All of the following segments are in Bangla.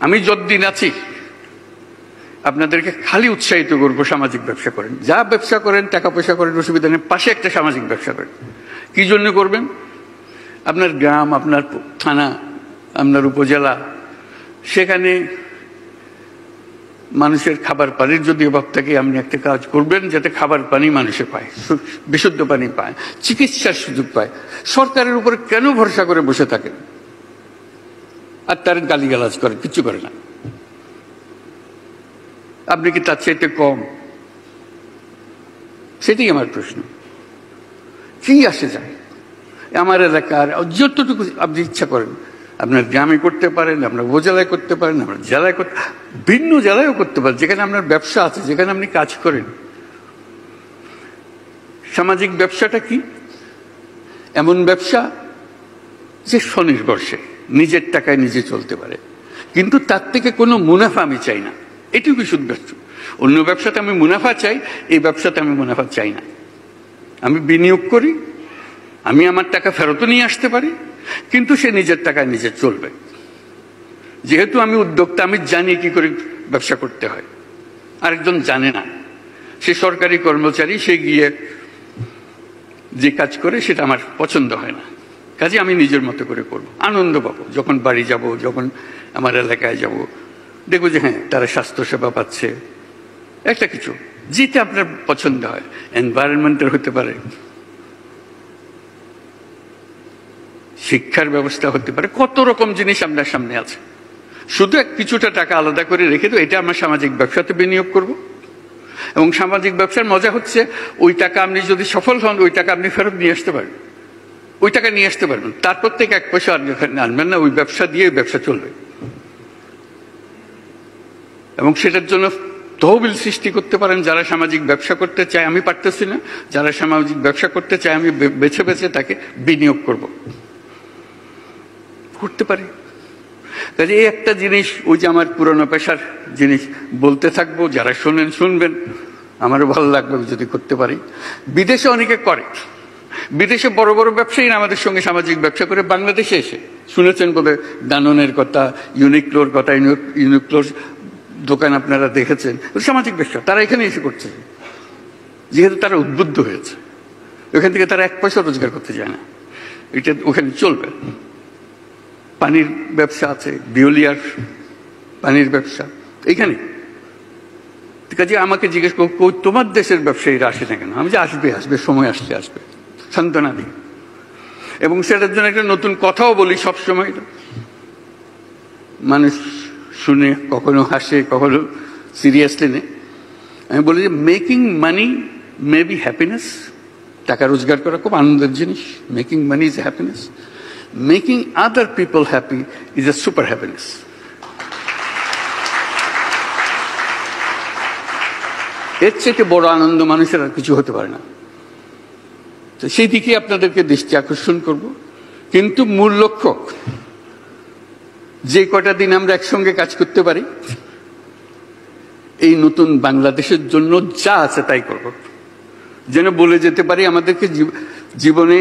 আমি যতদিন আছি আপনাদেরকে খালি উৎসাহিত করবো, সামাজিক ব্যবসা করেন, যা ব্যবসা করেন, টাকা পয়সা করেন, অসুবিধা নেই, পাশে একটা সামাজিক ব্যবসা করেন। কি জন্য করবেন? আপনার গ্রাম, আপনার থানা, আপনার উপজেলা, সেখানে মানুষের খাবার পানির যদি অভাব থাকে, আপনি একটা কাজ করবেন যাতে খাবার পানি মানুষে পায়, বিশুদ্ধ পানি পায়, চিকিৎসার সুযোগ পায়। সরকারের উপরে কেন ভরসা করে বসে থাকেন আর তার গালিগালাজ করেন? কিচ্ছু করে না। আপনি কি তার চাইতে কম? সেটাই আমার প্রশ্ন। কি আসে যায়? আমার এলাকার যতটুকু আপনি ইচ্ছা করেন, আপনার গ্রামে করতে পারেন, আপনার উপজেলায় করতে পারেন, আপনার জেলায় করতে, ভিন্ন জেলায়ও করতে পারেন, যেখানে আপনার ব্যবসা আছে, যেখানে আপনি কাজ করেন। সামাজিক ব্যবসাটা কি? এমন ব্যবসা যে স্বনির্ভরশীল, নিজের টাকায় নিজে চলতে পারে, কিন্তু তার থেকে কোনো মুনাফা আমি চাই না। এটুকুই শুধু ব্যবসা। অন্য ব্যবসাতে আমি মুনাফা চাই, এই ব্যবসাতে আমি মুনাফা চাই না। আমি বিনিয়োগ করি, আমি আমার টাকা ফেরতও নিয়ে আসতে পারি, কিন্তু সে নিজের টাকায় নিজে চলবে। যেহেতু আমি উদ্যোক্তা, আমি জানি কি করে ব্যবসা করতে হয়, আরেকজন জানে না। সে সরকারি কর্মচারী, সে গিয়ে যে কাজ করে সেটা আমার পছন্দ হয় না, কাজে আমি নিজের মতো করে করব, আনন্দ পাবো। যখন বাড়ি যাব, যখন আমার এলাকায় যাব, দেখবো যে হ্যাঁ, তারা স্বাস্থ্যসেবা পাচ্ছে, একটা কিছু যেটা আপনার পছন্দ হয়। এনভায়রনমেন্টের হতে পারে, শিক্ষার ব্যবস্থা হতে পারে, কত রকম জিনিস আপনার সামনে আছে। শুধু কিছুটা টাকা আলাদা করে রেখে তো এটা আমার সামাজিক ব্যবসাতে বিনিয়োগ করব। এবং সামাজিক ব্যবসার মজা হচ্ছে, ওই টাকা আপনি যদি সফল হন, ওই টাকা আপনি ফেরত নিয়ে আসতে পারবেন, ওই টাকা নিয়ে আসতে পারবেন, তারপর থেকে এক পয়সা আনবেন না। ওই ব্যবসা দিয়ে ব্যবসা চলবে। এবং সেটার জন্য তহবিল সৃষ্টি করতে পারেন। যারা সামাজিক ব্যবসা করতে চায়, আমি পারতেছি না, যারা সামাজিক ব্যবসা করতে চায়, আমি বেছে বেছে তাকে বিনিয়োগ করতে পারি। কাজে এই একটা জিনিস, ওই যে আমার পুরনো পেশার জিনিস বলতে থাকবো, যারা শোনেন শুনবেন, আমারও ভালো লাগবে যদি করতে পারি। বিদেশে অনেকে করে, বিদেশে বড় বড় ব্যবসায়ীরা আমাদের সঙ্গে সামাজিক ব্যবসা করে বাংলাদেশে এসে, শুনেছেন বলে দাননের কথা, ইউনিক্লোর কথা, ইউনিক্লোর দোকান আপনারা দেখেছেন, সামাজিক ব্যবসা তারা এখানে এসে করছে, যেহেতু তারা উদ্বুদ্ধ হয়েছে। ওখান থেকে তারা এক পয়সা রোজগার করতে যায় না, এটা ওখানে চলবে। পানির ব্যবসা আছে, বিওলিয়ার পানির ব্যবসা এইখানে। কাজে আমাকে জিজ্ঞেস করো, তোমার দেশের ব্যবসায়ীরা আসে না কেন? আমি যে আসবে, সময় আসলে আসবে, সান্ত্বনা দিই। এবং সেটার জন্য একটা নতুন কথাও বলি সবসময়, মানুষ শুনে কখনো হাসে, কখনো সিরিয়াসলি নেয়। আমি বলি যে making money may be happiness, টাকা রোজগার করা খুব আনন্দের জিনিস, making money is happiness, making other people happy is a super happiness. এর চেয়ে বড় আনন্দ মানুষের আর কিছু হতে পারে না। তো সেই দিকে আপনাদেরকে দৃষ্টি আকর্ষণ করব। কিন্তু মূল লক্ষ্য, যে কটা দিন আমরা একসঙ্গে কাজ করতে পারি, এই নতুন বাংলাদেশের জন্য যা আছে তাই করব, যেন বলে যেতে পারি আমাদেরকে জীবনে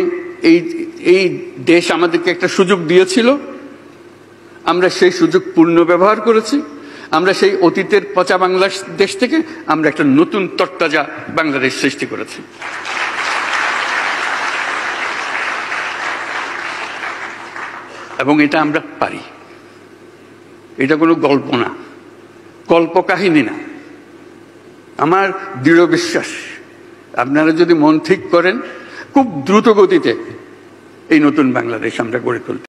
এই দেশ আমাদেরকে একটা সুযোগ দিয়েছিল, আমরা সেই সুযোগ পূর্ণ ব্যবহার করেছি। আমরা সেই অতীতের পচা বাংলাদেশ থেকে আমরা একটা নতুন তরতাজা বাংলাদেশ সৃষ্টি করেছি। এবং এটা আমরা পারি, এটা কোনো গল্প না, কল্পকাহিনী না। আমার দৃঢ় বিশ্বাস, আপনারা যদি মন ঠিক করেন, খুব দ্রুত গতিতে এই নতুন বাংলাদেশ আমরা গড়ে তুলতে